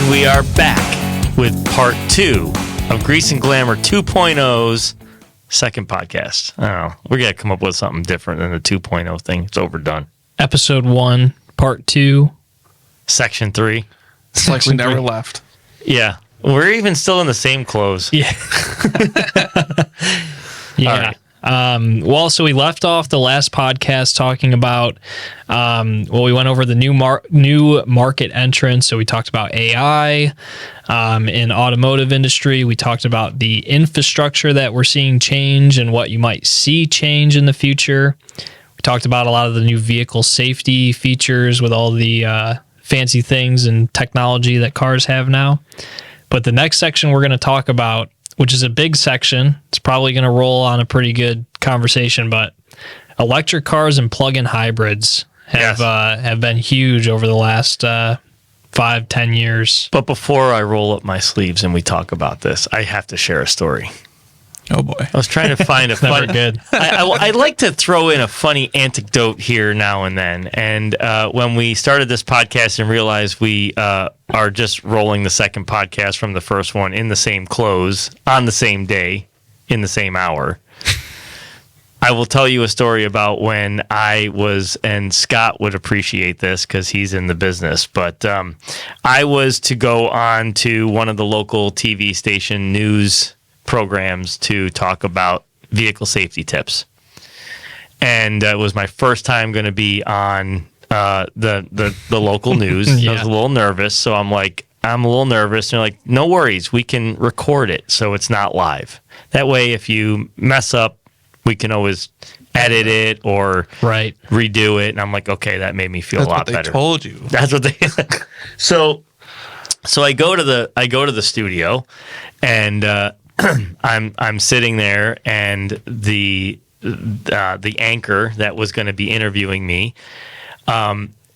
And we are back with part 2 of Grease and Glamour 2.0's second podcast. I don't know. We're going to come up with something different than the 2.0 thing. It's overdone. Episode 1, part 2. Section 3. It's like we never left. Yeah. We're even still in the same clothes. Yeah. Yeah. Well, so we left off the last podcast talking about, we went over the new market entrance. So we talked about AI in automotive industry. We talked about the infrastructure that we're seeing change and what you might see change in the future. We talked about a lot of the new vehicle safety features with all the fancy things and technology that cars have now. But the next section we're going to talk about, which is a big section, it's probably going to roll on a pretty good conversation, but electric cars and plug-in hybrids have been huge over the last 5-10 years. But before I roll up my sleeves and we talk about this, I have to share a story. Oh boy. I was trying to find a funny. Good. I like to throw in a funny anecdote here now and then. And when we started this podcast and realized we are just rolling the second podcast from the first one in the same clothes on the same day in the same hour, I will tell you a story about when I was, and Scott would appreciate this because he's in the business, but I was to go on to one of the local TV station news programs to talk about vehicle safety tips. And it was my first time going to be on the local news. Yeah. I was a little nervous, so I'm a little nervous. And they're like, no worries, we can record it so it's not live. That way, if you mess up, we can always edit it or redo it. And I'm like, okay, that made me feel a lot better. That's what they told you. That's what they. So I go to the studio, and I'm sitting there, and the anchor that was going to be interviewing me,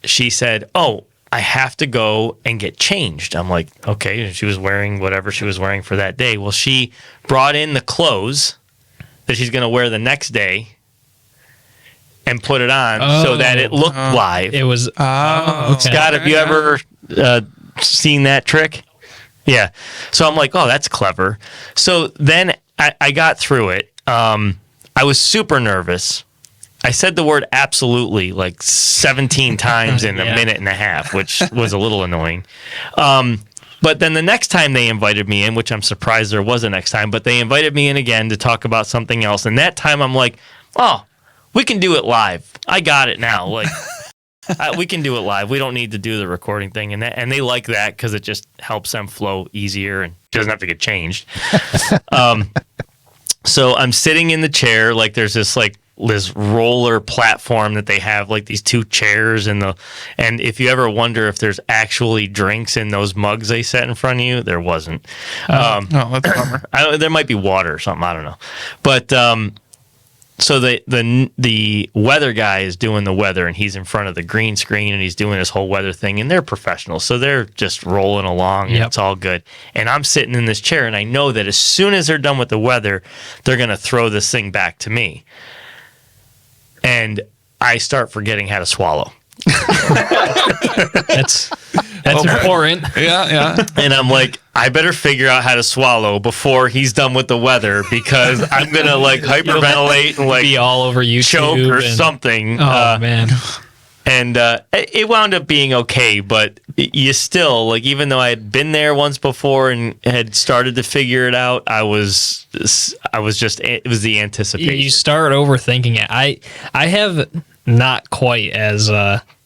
she said, "Oh, I have to go and get changed." I'm like, okay. She was wearing whatever she was wearing for that day. Well, she brought in the clothes that she's going to wear the next day and put it on so that it looked live. It was Scott, have you ever seen that trick? Yeah. So I'm like, oh, that's clever. So then I got through it. I was super nervous. I said the word absolutely like 17 times in a minute and a half, which was a little annoying. But then the next time they invited me in, which I'm surprised there was a next time, but they invited me in again to talk about something else. And that time I'm like, oh, we can do it live. I got it now. Like, we can do it live. We don't need to do the recording thing. And they like that because it just helps them flow easier and doesn't have to get changed. So I'm sitting in the chair, like there's this roller platform that they have, like these two chairs and if you ever wonder if there's actually drinks in those mugs they set in front of you, there wasn't. No, that's a bummer. There might be water or something, I don't know. But so the weather guy is doing the weather, and he's in front of the green screen, and he's doing his whole weather thing, and they're professionals, so they're just rolling along, and it's all good. And I'm sitting in this chair, and I know that as soon as they're done with the weather, they're going to throw this thing back to me. And I start forgetting how to swallow. That's important. Yeah. And I'm like, I better figure out how to swallow before he's done with the weather, because I'm going to hyperventilate and be all over YouTube, choke or something. Oh, man. And it wound up being okay, but you still, even though I had been there once before and had started to figure it out, it was the anticipation. You start overthinking it. I have not quite as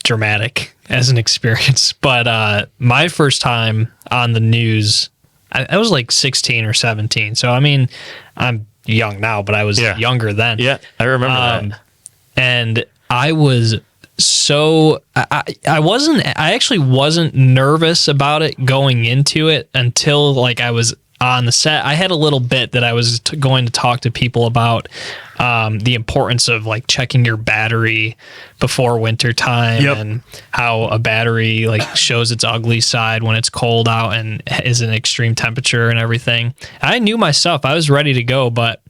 dramatic as an experience, but my first time on the news, I was like 16 or 17. So, I mean, I'm young now, but I was younger then. Yeah, I remember that. And I was I actually wasn't nervous about it going into it until I was on the set. I had a little bit that I was going to talk to people about the importance of checking your battery before winter time, and how a battery shows its ugly side when it's cold out and is an extreme temperature and everything. I knew my stuff. I was ready to go, but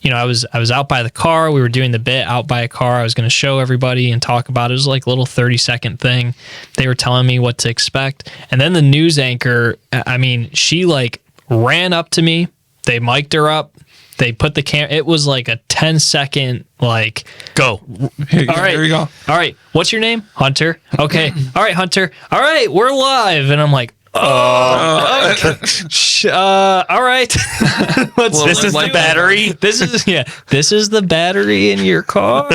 I was out by the car. We were doing the bit out by a car. I was going to show everybody and talk about it. It was like a little 30-second thing. They were telling me what to expect. And then the news anchor, she like ran up to me. They mic'd her up. They put the camera. It was like a 10-second, like, go. All right. Here you go. All right. What's your name? Hunter. Okay. All right, Hunter. All right. We're live. And I'm like, all right. This is the battery. This is the battery in your car.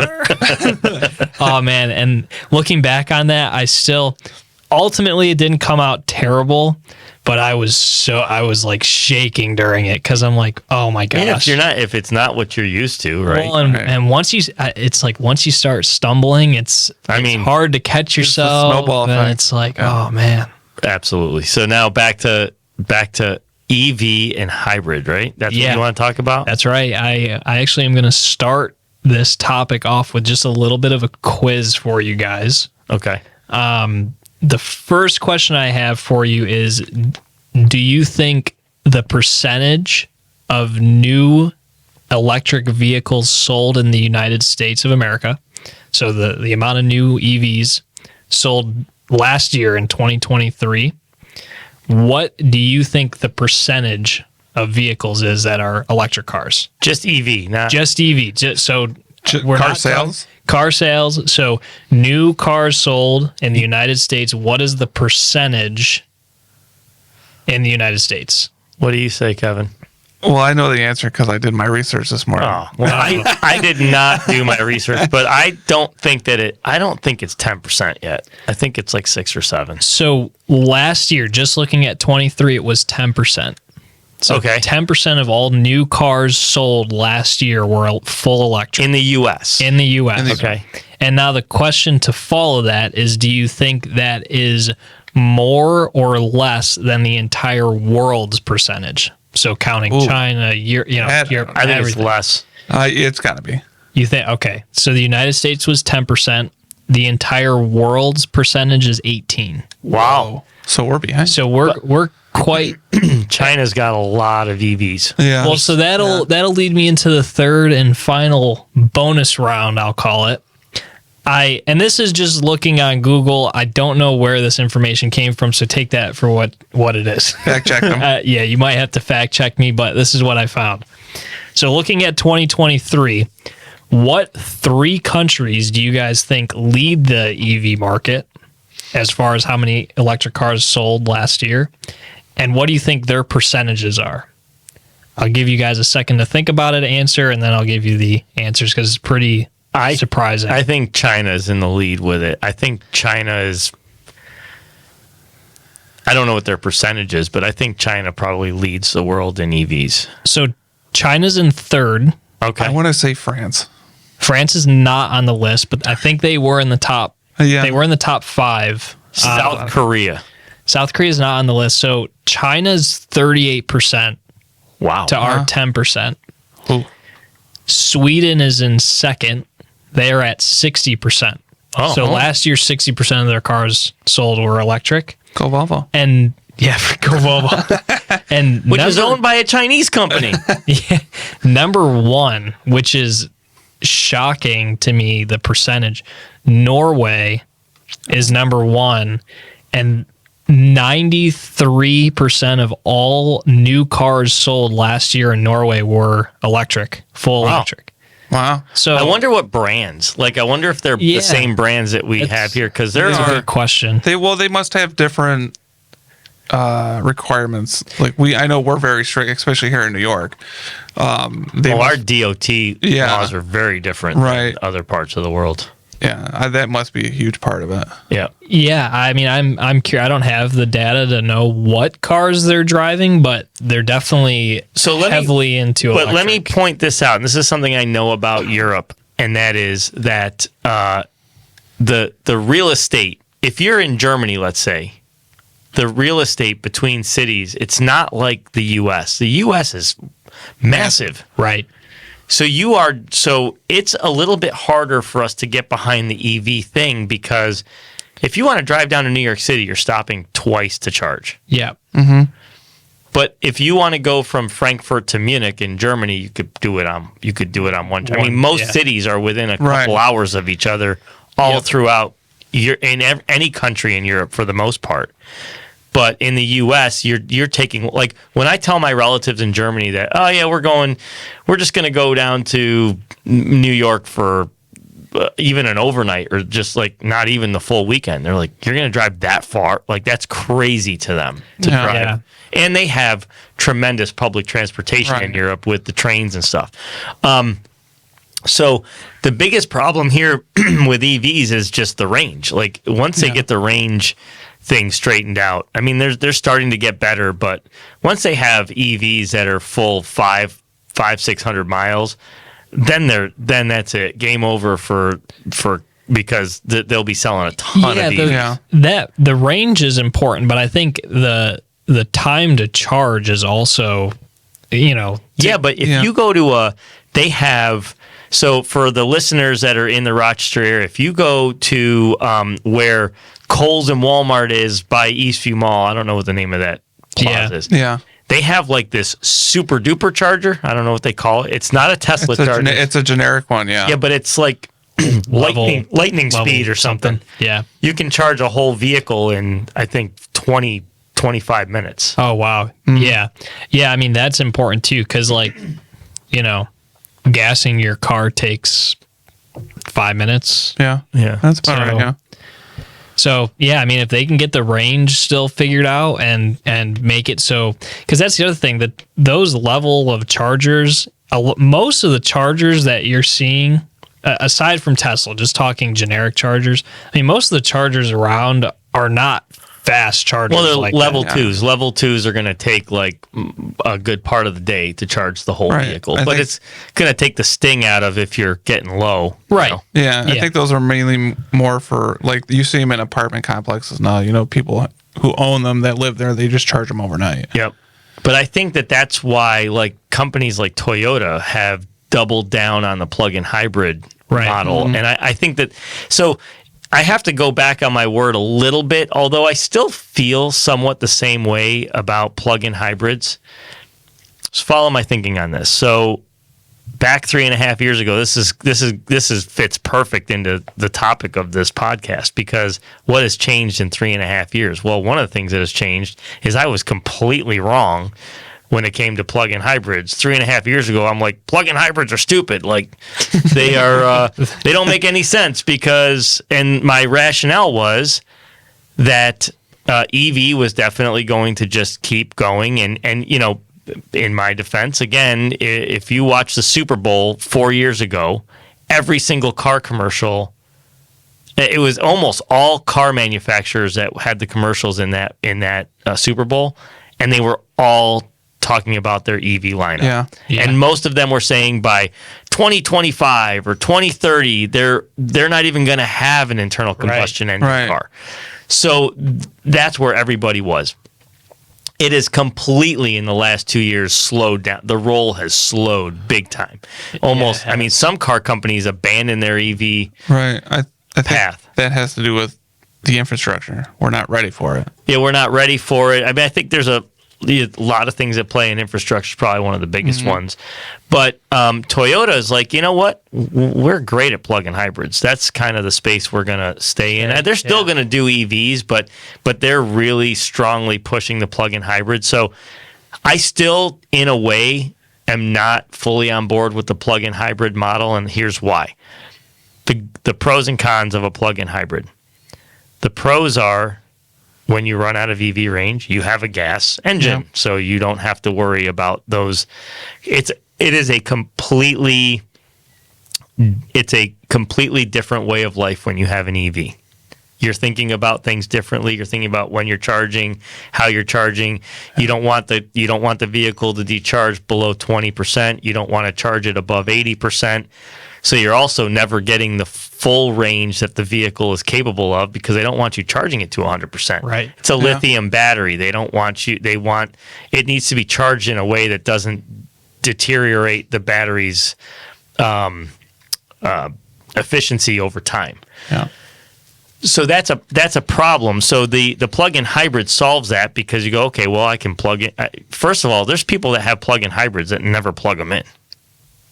Oh man. And looking back on that, ultimately it didn't come out terrible, but I was like shaking during it. Cause I'm like, oh my gosh. Yeah, if it's not what you're used to, right? Well, and once you start stumbling, it's hard to catch yourself. Snowball and effect. it's like, oh man. Absolutely. So now back to EV and hybrid, right? That's what you want to talk about? That's right. I actually am going to start this topic off with just a little bit of a quiz for you guys. Okay. The first question I have for you is, do you think the percentage of new electric vehicles sold in the United States of America, so the amount of new EVs sold last year in 2023, what do you think the percentage of vehicles is that are electric cars? Just EV, not just EV. Car sales? Car sales. So new cars sold in the United States, what is the percentage in the United States? What do you say, Kevin? Well, I know the answer because I did my research this morning. Oh, well, I did not do my research, but I don't think it's 10% yet. I think it's like 6 or 7. So last year, just looking at 23, it was 10%. So okay. 10% of all new cars sold last year were full electric. In the U.S. In the U.S. Okay. And now the question to follow that is, do you think that is more or less than the entire world's percentage? So counting China, Europe, I think everything. it's less. It's got to be. You think, okay. So the United States was 10%. The entire world's percentage is 18. Wow. So we're behind. So we're quite. China's got a lot of EVs. Yeah. Well, so that'll lead me into the third and final bonus round, I'll call it. And this is just looking on Google. I don't know where this information came from, so take that for what it is. Fact check them. Yeah, you might have to fact check me, but this is what I found. So looking at 2023, what 3 countries do you guys think lead the EV market as far as how many electric cars sold last year? And what do you think their percentages are? I'll give you guys a second to think about it, answer, and then I'll give you the answers because it's pretty surprising. I think China's in the lead with it. I think China is. I don't know what their percentage is, but I think China probably leads the world in EVs. So China's in third. Okay. I want to say France. France is not on the list, but I think they were in the top. Yeah. They were in the top 5. South Korea. South Korea is not on the list. So China's 38%. Wow. To our 10%. Ooh. Sweden is in second. They are at 60%. Oh, so last year, 60% of their cars sold were electric. Go Volvo. And yeah, go Volvo. And which is owned by a Chinese company. Yeah, number 1, which is shocking to me, the percentage. Norway is number 1, and 93% of all new cars sold last year in Norway were electric, full electric. Wow. So I wonder what brands. Like, I wonder if they're the same brands that we have here, because there that's a are. good question. They must have different requirements. Like I know we're very strict, especially here in New York. Our DOT laws are very different than other parts of the world. Yeah, that must be a huge part of it. Yeah. Yeah, I mean, I'm curious. I don't have the data to know what cars they're driving, but they're definitely heavily into electric. But let me point this out, and this is something I know about Europe, and that is that the real estate, if you're in Germany, let's say, the real estate between cities, it's not like the U.S. The U.S. is massive. Right. So it's a little bit harder for us to get behind the EV thing, because if you want to drive down to New York City, you're stopping twice to charge. Yeah. Mm-hmm. But if you want to go from Frankfurt to Munich in Germany, you could do it on one. I mean, most cities are within a couple hours of each other, all throughout any country in Europe for the most part. But in the U.S., you're taking, like, when I tell my relatives in Germany that, oh yeah, we're just going to go down to New York for even an overnight, or just like not even the full weekend. They're like, you're going to drive that far? Like, that's crazy to them to drive. Yeah. And they have tremendous public transportation in Europe with the trains and stuff. So the biggest problem here with EVs is just the range. Like, once they get the range thing straightened out, I mean, they're starting to get better, but once they have EVs that are full 600 miles, then that's it. Game over for because they'll be selling a ton of these. The range is important, but I think the time to charge is also, but if you go to they have. So for the listeners that are in the Rochester area, if you go to where Kohl's and Walmart is by Eastview Mall, I don't know what the name of that plaza is. Yeah. They have like this super duper charger. I don't know what they call it. It's not a Tesla charger. It's a generic one, yeah. Yeah, but it's like lightning speed or something. Yeah. You can charge a whole vehicle in, I think, 25 minutes. Oh, wow. Yeah. Yeah, I mean, that's important too, because, like, gassing your car takes 5 minutes. Yeah. That's about right, yeah. So, yeah, I mean, if they can get the range still figured out and make it so, because that's the other thing, that those level of chargers, most of the chargers that you're seeing, aside from Tesla, just talking generic chargers, I mean, most of the chargers around are not fast chargers. Well, they're like level that. twos. Level twos are going to take like a good part of the day to charge the whole vehicle, but it's going to take the sting out of if you're getting low. Right. Yeah, I think those are mainly more for, like, you see them in apartment complexes now. People who own them that live there, they just charge them overnight. Yep. But I think that's why, like, companies like Toyota have doubled down on the plug-in hybrid model, and I think that so. I have to go back on my word a little bit, although I still feel somewhat the same way about plug-in hybrids. Just follow my thinking on this. So back 3.5 years ago, this fits perfect into the topic of this podcast, because what has changed in 3.5 years? Well, one of the things that has changed is I was completely wrong when it came to plug-in hybrids. 3.5 years ago, I'm like, plug-in hybrids are stupid. Like, they are, they don't make any sense, because, and my rationale was that EV was definitely going to just keep going. And in my defense, again, if you watch the Super Bowl 4 years ago, every single car commercial, it was almost all car manufacturers that had the commercials in that Super Bowl, and they were all talking about their EV lineup. Yeah. And most of them were saying by 2025 or 2030, they're not even going to have an internal combustion engine car. So that's where everybody was. It is completely, in the last 2 years, slowed down. The roll has slowed big time. Almost, I mean, some car companies abandon their EV I path. Think that has to do with the infrastructure. We're not ready for it. Yeah, we're not ready for it. I mean, I think there's a lot of things that play in infrastructure is probably one of the biggest ones. But Toyota is like, you know what? We're great at plug-in hybrids. That's kind of the space we're going to stay in. They're still going to do EVs, but they're really strongly pushing the plug-in hybrid. So I still, in a way, am not fully on board with the plug-in hybrid model, and here's why. The pros and cons of a plug-in hybrid. The pros are, when you run out of EV range, you have a gas engine, so you don't have to worry about those. It's a completely different way of life when you have an EV. You're thinking about things differently. You're thinking about when you're charging, how you're charging. You don't want the vehicle to decharge below 20%. You don't want to charge it above 80%. So you're also never getting the full range that the vehicle is capable of, because they don't want you charging it to 100%. Right. It's a lithium battery. They don't want you. They want it needs to be charged in a way that doesn't deteriorate the battery's efficiency over time. Yeah. So that's a problem. So the plug-in hybrid solves that because you go, okay, well, I can plug in. First of all, there's people that have plug-in hybrids that never plug them in.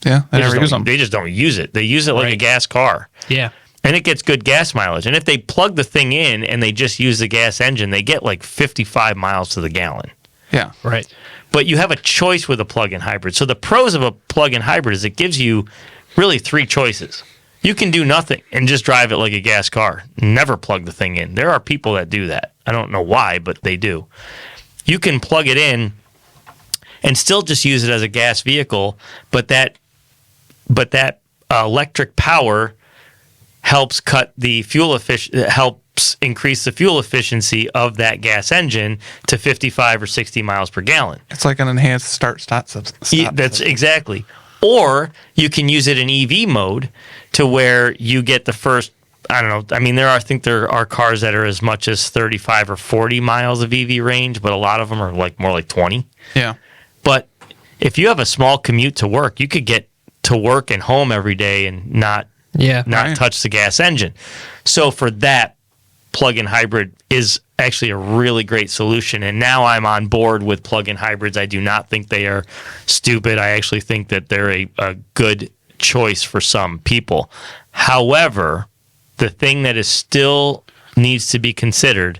Yeah, I never use them. They just don't use it. They use it like a Right. gas car. Yeah. And it gets good gas mileage. And if they plug the thing in and they just use the gas engine, they get like 55 miles to the gallon. Yeah. Right. But you have a choice with a plug-in hybrid. So the pros of a plug-in hybrid is it gives you really 3 choices. You can do nothing and just drive it like a gas car. Never plug the thing in. There are people that do that. I don't know why, but they do. You can plug it in and still just use it as a gas vehicle, but that electric power helps helps increase the fuel efficiency of that gas engine to 55 or 60 miles per gallon. It's like an enhanced start stop. That's exactly. Or you can use it in EV mode to where you get the first, I don't know, I mean, I think there are cars that are as much as 35 or 40 miles of EV range, but a lot of them are like more like 20. Yeah. But if you have a small commute to work, you could get to work and home every day and not Right. touch the gas engine. So for that, plug-in hybrid is actually a really great solution. And now I'm on board with plug-in hybrids. I do not think they are stupid. I actually think that they're a good choice for some people. However, the thing that is still needs to be considered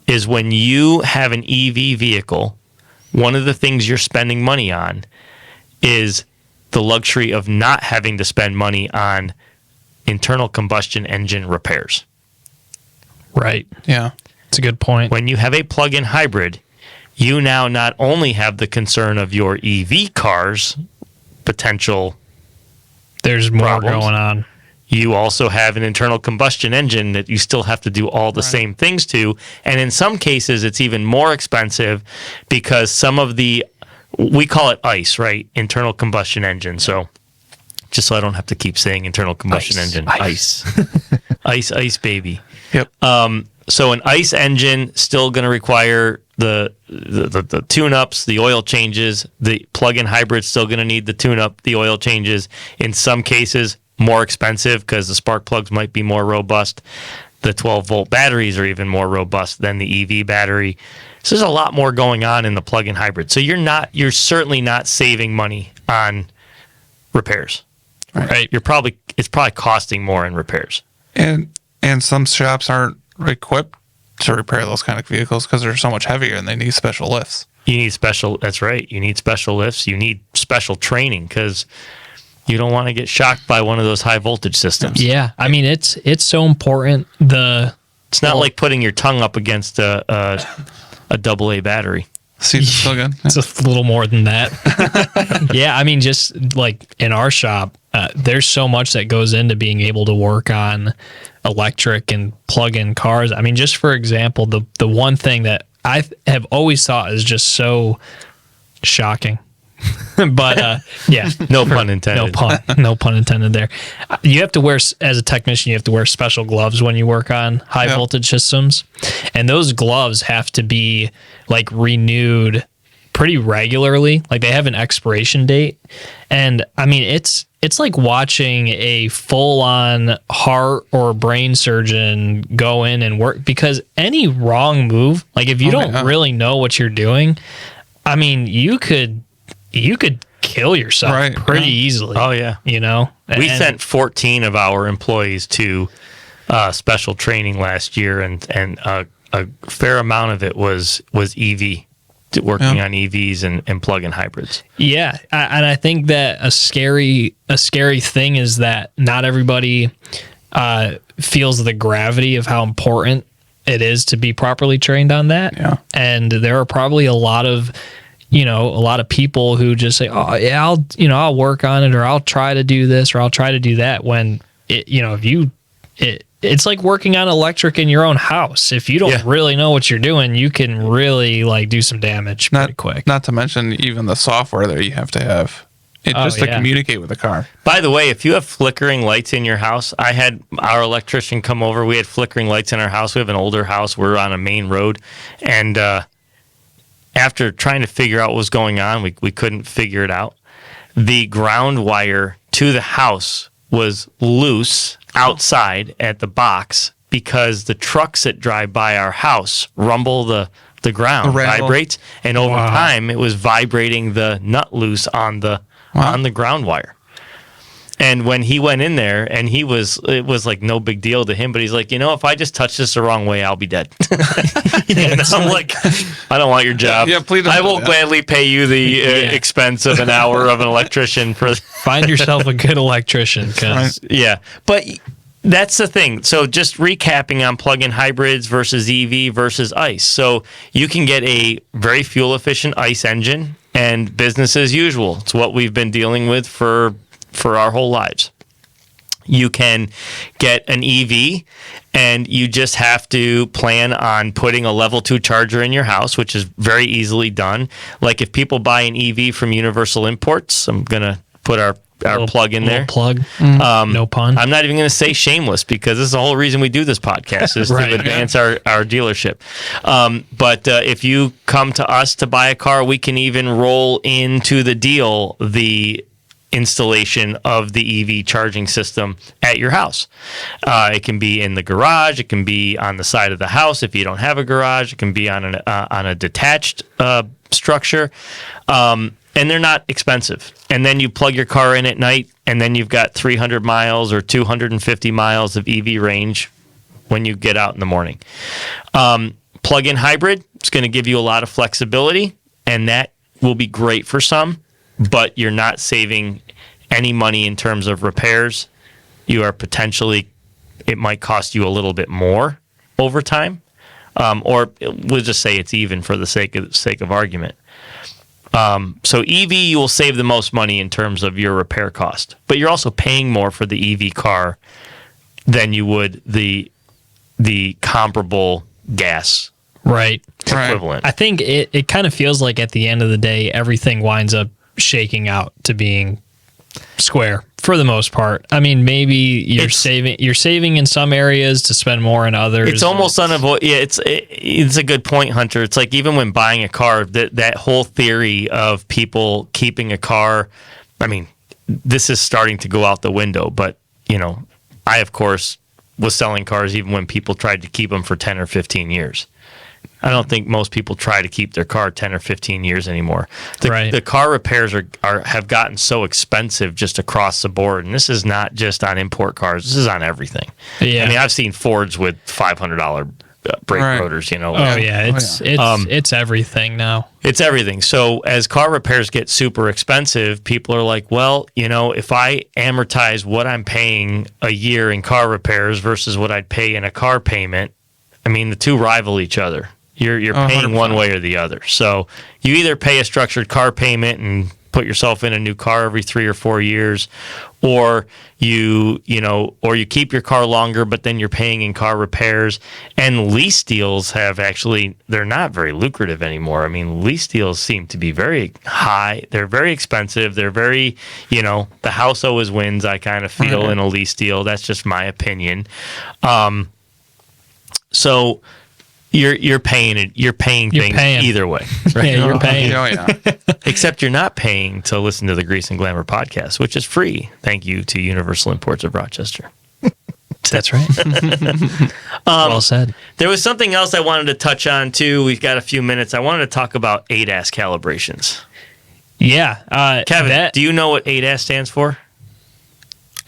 is when you have an EV vehicle, one of the things you're spending money on is the luxury of not having to spend money on internal combustion engine repairs. Right. Yeah. It's a good point. When you have a plug-in hybrid, you now not only have the concern of your EV car's potential, There's more problems. going on. you also have an internal combustion engine that you still have to do all the same things to. And in some cases, it's even more expensive because some of we call it ICE, right? Internal combustion engine. So just so I don't have to keep saying internal combustion ICE. engine. ICE. ICE, baby. Yep. So an ICE engine still going to require the tune-ups, the oil changes. The plug-in hybrid still going to need the tune-up, the oil changes. In some cases, more expensive because the spark plugs might be more robust. The 12-volt batteries are even more robust than the EV battery. So there's a lot more going on in the plug-in hybrid. So you're certainly not saving money on repairs. Right? It's probably costing more in repairs. And some shops aren't equipped to repair those kind of vehicles because they're so much heavier and they need special lifts. That's right. You need special lifts. You need special training because you don't want to get shocked by one of those high voltage systems. Yeah. I mean, it's so important. It's not like putting your tongue up against a AA battery. Seats are still good. It's a little more than that. Yeah, I mean, just like in our shop, there's so much that goes into being able to work on electric and plug-in cars. I mean, just for example, the one thing that I have always thought is just so shocking. But yeah, No pun intended. no pun intended there. You have to wear, as a technician, you have to wear special gloves when you work on high Yep. voltage systems, and those gloves have to be like renewed pretty regularly. Like they have an expiration date, and I mean it's like watching a full-on heart or brain surgeon go in and work, because any wrong move, like if you don't really know what you're doing, I mean you could kill yourself Right, pretty yeah. easily. Oh, yeah. You know? We And- sent 14 of our employees to special training last year, and a fair amount of it was EV, working on EVs and plug-in hybrids. Yeah, and I think that a scary thing is that not everybody feels the gravity of how important it is to be properly trained on that. Yeah. And there are probably a lot of people who just say, "Oh, yeah, I'll work on it, or I'll try to do this, or I'll try to do that." When it's like working on electric in your own house. If you don't really know what you're doing, you can really like do some damage pretty quick. Not to mention even the software that you have just to communicate with the car. By the way, if you have flickering lights in your house, I had our electrician come over. We had flickering lights in our house. We have an older house. We're on a main road, and after trying to figure out what was going on, we couldn't figure it out. The ground wire to the house was loose outside at the box, because the trucks that drive by our house rumble the ground, rattle. vibrates, and over Wow. time it was vibrating the nut loose on the ground wire. And when he went in there, and it was like no big deal to him, but he's like, if I just touch this the wrong way, I'll be dead. And I'm like, I don't want your job. Yeah, please don't I do will that. gladly pay you the expense of an hour of an electrician for. Find yourself a good electrician, because Yeah, but that's the thing. So just recapping on plug-in hybrids versus EV versus ICE. So you can get a very fuel-efficient ICE engine and business as usual. It's what we've been dealing with for our whole lives. You can get an EV, and you just have to plan on putting a level 2 charger in your house, which is very easily done. Like if people buy an EV from Universal Imports, I'm going to put our plug in there. Plug. No pun. I'm not even going to say shameless, because this is the whole reason we do this podcast is Right. to advance our dealership. But if you come to us to buy a car, we can even roll into the deal the installation of the EV charging system at your house. It can be in the garage. It can be on the side of the house if you don't have a garage. It can be on a detached structure. And they're not expensive. And then you plug your car in at night, and then you've got 300 miles or 250 miles of EV range when you get out in the morning. Plug-in hybrid, it's going to give you a lot of flexibility, and that will be great for some, but you're not saving any money in terms of repairs. You are potentially, it might cost you a little bit more over time, or we'll just say it's even for the sake of argument. So EV, you will save the most money in terms of your repair cost, but you're also paying more for the EV car than you would the comparable gas Right. equivalent. I think it kind of feels like at the end of the day, everything winds up shaking out to being square for the most part. I mean, maybe you're saving in some areas to spend more in others. It's almost unavoidable. Yeah, it's a good point, Hunter. It's like even when buying a car, that whole theory of people keeping a car. I mean, this is starting to go out the window. But I of course was selling cars even when people tried to keep them for 10 or 15 years. I don't think most people try to keep their car 10 or 15 years anymore. The car repairs have gotten so expensive just across the board, and this is not just on import cars. This is on everything. Yeah. I mean, I've seen Fords with $500 brake rotors. Oh yeah, it's everything now. It's everything. So as car repairs get super expensive, people are like, well, if I amortize what I'm paying a year in car repairs versus what I'd pay in a car payment, I mean, the two rival each other. You're paying 100%. one way or the other. So you either pay a structured car payment and put yourself in a new car every 3 or 4 years, or you keep your car longer, but then you're paying in car repairs. And lease deals they're not very lucrative anymore. I mean, lease deals seem to be very high. They're very expensive. They're very, the house always wins, I kind of feel, in a lease deal. That's just my opinion. So you're paying it. You're paying things either way. Right? Yeah, you're paying. Oh yeah. Except you're not paying to listen to the Grease and Glamour podcast, which is free. Thank you to Universal Imports of Rochester. That's right. Well said. There was something else I wanted to touch on too. We've got a few minutes. I wanted to talk about ADAS calibrations. Yeah. Kevin, do you know what ADAS stands for?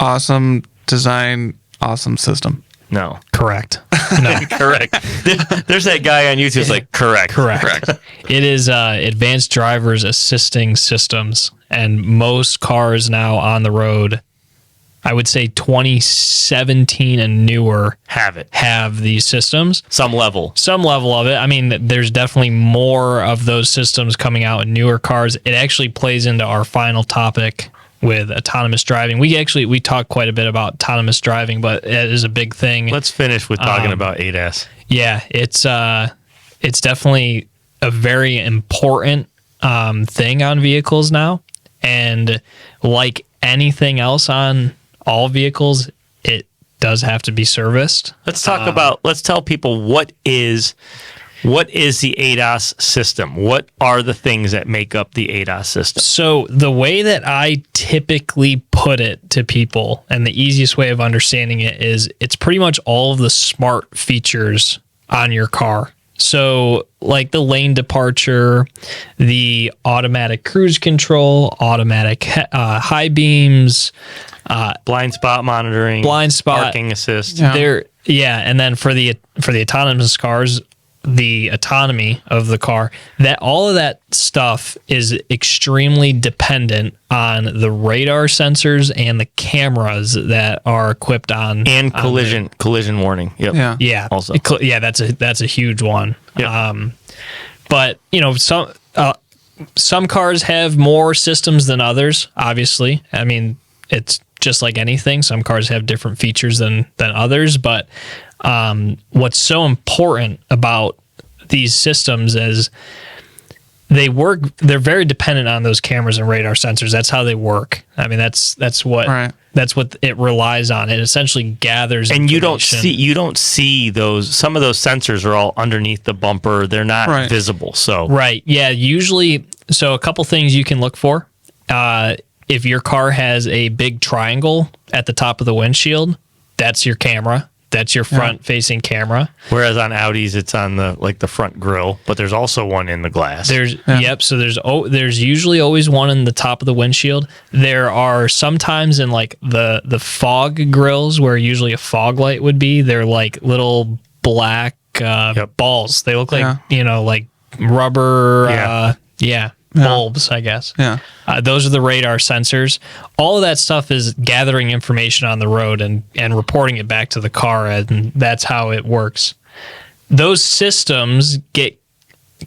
Awesome design, awesome system. No. Correct. No. Correct. There's that guy on YouTube who's like, correct. Correct. It is advanced drivers assisting systems, and most cars now on the road, I would say 2017 and newer, have these systems. Some level of it. I mean, there's definitely more of those systems coming out in newer cars. It actually plays into our final topic with autonomous driving. We talk quite a bit about autonomous driving, but it is a big thing. Let's finish with talking about ADAS. Yeah, it's definitely a very important thing on vehicles now, and like anything else on all vehicles, it does have to be serviced. Let's talk about. Let's tell people what is What is the ADAS system? What are the things that make up the ADAS system? So the way that I typically put it to people, and the easiest way of understanding it, is it's pretty much all of the smart features on your car. So like the lane departure, the automatic cruise control, automatic high beams, Blind spot monitoring, blind spot, parking assist. Yeah. and then for the autonomous cars, the autonomy of the car, that all of that stuff is extremely dependent on the radar sensors and the cameras that are equipped on And collision warning. Yep. Yeah. yeah. Also. That's a huge one. Yep. But some cars have more systems than others, obviously. I mean, it's just like anything. Some cars have different features than others, but what's so important about these systems is they're very dependent on those cameras and radar sensors. That's how they work. I mean, that's what it relies on. It essentially gathers And you don't information. see those. Some of those sensors are all underneath the bumper. They're not visible. So Right. Yeah. Usually, so a couple things you can look for. If your car has a big triangle at the top of the windshield, that's your camera. That's your front-facing camera. whereas on Audis, it's on the front grille, but there's also one in the glass. So there's usually always one in the top of the windshield. There are sometimes in like the fog grills where usually a fog light would be. They're like little black balls. They look like like rubber. Bulbs, I guess. Yeah. Those are the radar sensors. All of that stuff is gathering information on the road and reporting it back to the car, and that's how it works. Those systems get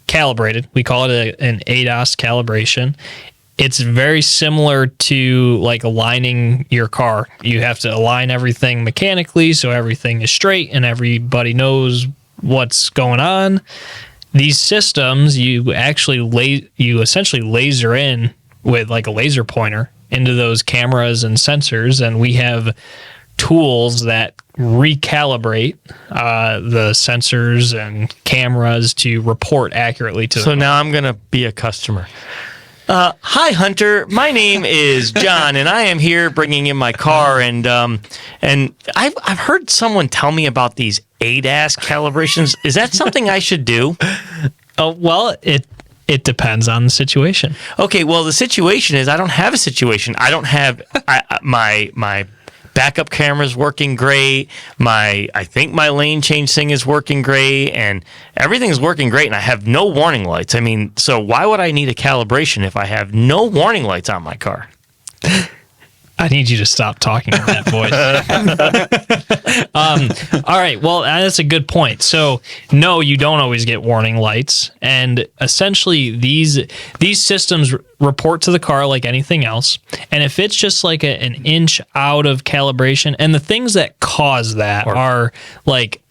calibrated. We call it an ADAS calibration. It's very similar to like aligning your car. You have to align everything mechanically so everything is straight and everybody knows what's going on. These systems, you essentially laser in with like a laser pointer into those cameras and sensors, and we have tools that recalibrate the sensors and cameras to report accurately to. So now I'm gonna be a customer. Hi, Hunter. My name is John, and I am here bringing in my car. And I've heard someone tell me about these ADAS calibrations. Is that something I should do? Oh, well, it depends on the situation. Okay. Well, the situation is I don't have a situation. I don't have my backup camera's working great. I think my lane change thing is working great, and everything's working great, and I have no warning lights. I mean, so why would I need a calibration if I have no warning lights on my car? I need you to stop talking in that voice. All right. Well, that's a good point. So, no, you don't always get warning lights, and essentially these systems report to the car like anything else. And if it's just like an inch out of calibration, and the things that cause that are like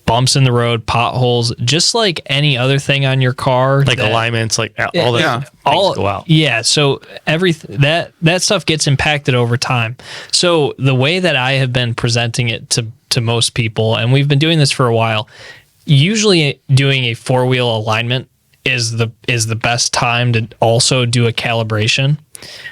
bumps in the road, potholes, just like any other thing on your car, like alignments, like all that things go out. Yeah, so that stuff gets impacted over time. So the way that I have been presenting it to most people, and we've been doing this for a while, usually doing a four-wheel alignment is the best time to also do a calibration.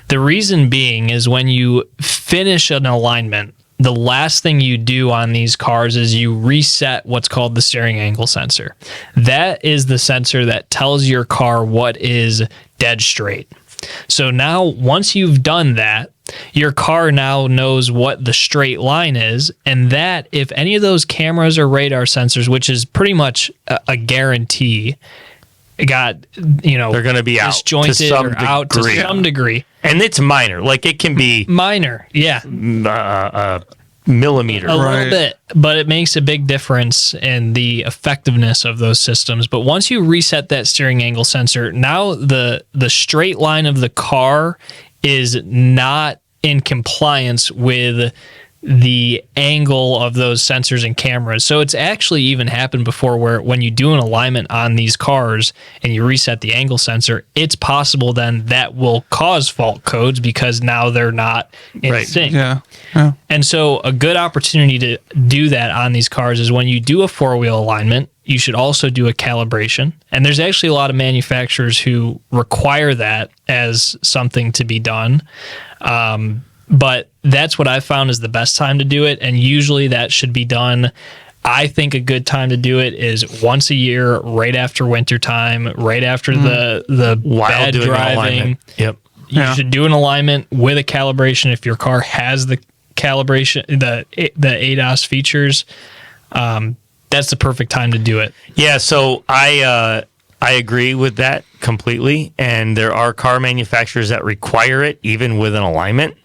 The reason being is when you finish an alignment, the last thing you do on these cars is you reset what's called the steering angle sensor. That is the sensor that tells your car what is dead straight. So now once you've done that, your car now knows what the straight line is, and that if any of those cameras or radar sensors, which is pretty much a guarantee, they're going to be out disjointed or out to some degree. And it's minor. Like it can be minor, yeah. Millimeter. A little bit, but it makes a big difference in the effectiveness of those systems. But once you reset that steering angle sensor, now the straight line of the car is not in compliance with the angle of those sensors and cameras. So it's actually even happened before where when you do an alignment on these cars and you reset the angle sensor, it's possible then that will cause fault codes because now they're not in sync. Yeah. And so a good opportunity to do that on these cars is when you do a four-wheel alignment, you should also do a calibration. And there's actually a lot of manufacturers who require that as something to be done. But that's what I found is the best time to do it. And usually that should be done. I think a good time to do it is once a year, right after winter time, right after the While bad doing an driving. alignment. Yep. You should do an alignment with a calibration if your car has the calibration, the ADAS features. That's the perfect time to do it. Yeah, so I agree with that completely, and there are car manufacturers that require it even with an alignment.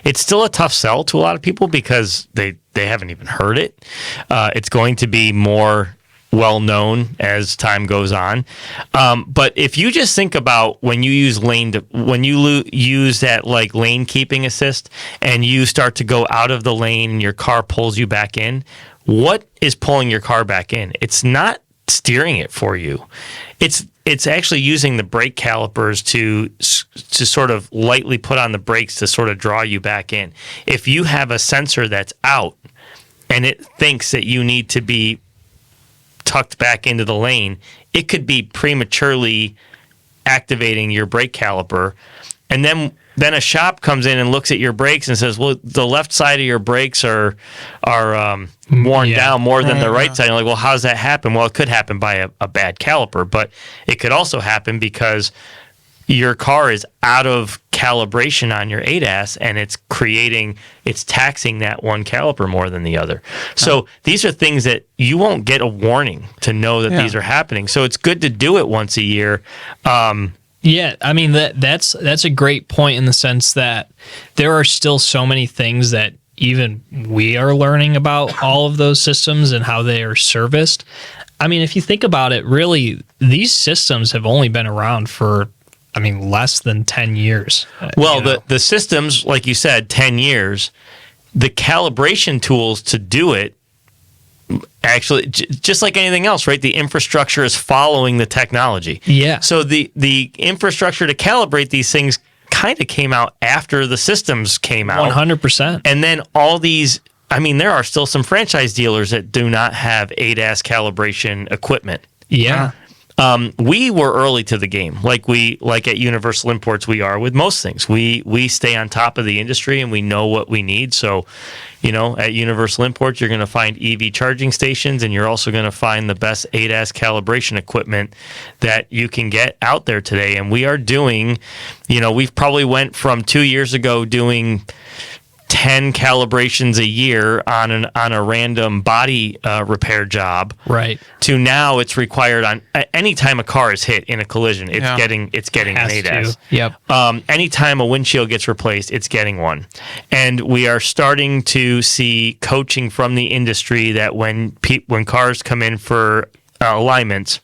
It's still a tough sell to a lot of people because they haven't even heard it. It's going to be more well known as time goes on. But if you just think about when you use use that like lane keeping assist and you start to go out of the lane and your car pulls you back in, what is pulling your car back in? It's not steering it for you. It's actually using the brake calipers to sort of lightly put on the brakes to sort of draw you back in. If you have a sensor that's out and it thinks that you need to be tucked back into the lane, it could be prematurely activating your brake caliper. And then a shop comes in and looks at your brakes and says, well, the left side of your brakes are worn down more than the right side. And you're like, well, how does that happen? Well, it could happen by a bad caliper, but it could also happen because your car is out of calibration on your ADAS and it's taxing that one caliper more than the other. So these are things that you won't get a warning to know that these are happening. So it's good to do it once a year. Yeah, I mean that's a great point in the sense that there are still so many things that even we are learning about all of those systems and how they are serviced. I mean, if you think about it, really, these systems have only been around for, less than 10 years. Well, the systems, like you said, 10 years, the calibration tools to do it, actually, just like anything else, right? The infrastructure is following the technology. Yeah. So the infrastructure to calibrate these things kind of came out after the systems came out. 100%. And then all these, there are still some franchise dealers that do not have ADAS calibration equipment. Yeah. We were early to the game, like at Universal Imports we are with most things. We stay on top of the industry and we know what we need. So, at Universal Imports, you're going to find EV charging stations, and you're also going to find the best ADAS calibration equipment that you can get out there today. And we are doing, we've probably went from 2 years ago doing 10 calibrations a year on a random body repair job, right, to now it's required on any time a car is hit in a collision, it's getting an ADAS. Yep. Anytime a windshield gets replaced, it's getting one. And we are starting to see coaching from the industry that when cars come in for alignments,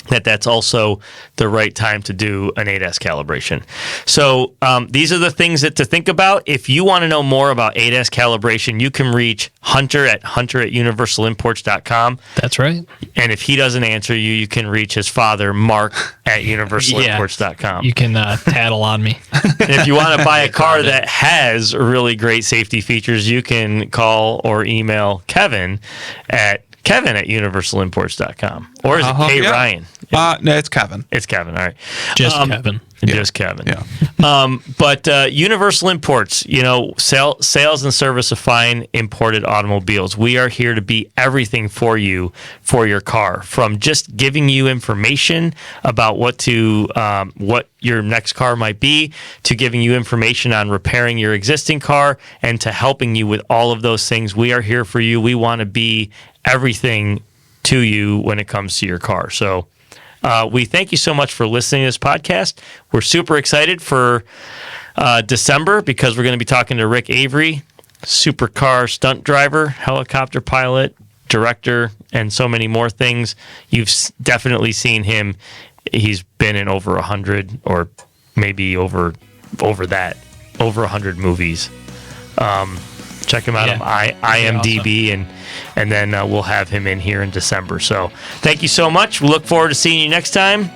that's also the right time to do an ADAS calibration. So these are the things to think about. If you want to know more about ADAS calibration, you can reach Hunter at universalimports.com. That's right. And if he doesn't answer you, you can reach his father, Mark, at universalimports.com. You can tattle on me. And if you want to buy a car that has really great safety features, you can call or email Kevin at universalimports.com. Or is it K. Ryan? No, it's Kevin. It's Kevin. All right. Just Kevin. Just Kevin. Yeah. But Universal Imports, sales and service of fine imported automobiles. We are here to be everything for you for your car, from just giving you information about what your next car might be, to giving you information on repairing your existing car, and to helping you with all of those things. We are here for you. We want to be everything to you when it comes to your car. So we thank you so much for listening to this podcast. We're super excited for December because we're going to be talking to Rick Avery, supercar stunt driver, helicopter pilot, director, and so many more things. You've definitely seen him. He's been in over 100 or maybe over 100 movies. Check him out on IMDb, awesome. and then we'll have him in here in December. So thank you so much. We look forward to seeing you next time.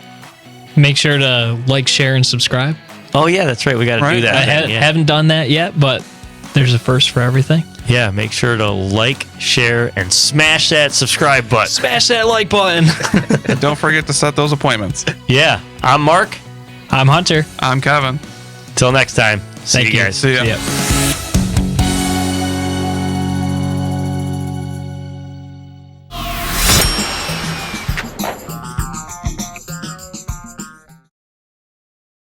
Make sure to like, share, and subscribe. Oh, yeah, that's right. We got to do that. I haven't done that yet, but there's a first for everything. Yeah, make sure to like, share, and smash that subscribe button. Smash that like button. And don't forget to set those appointments. Yeah, I'm Mark. I'm Hunter. I'm Kevin. Till next time. See Thank you you. guys. See ya. See ya.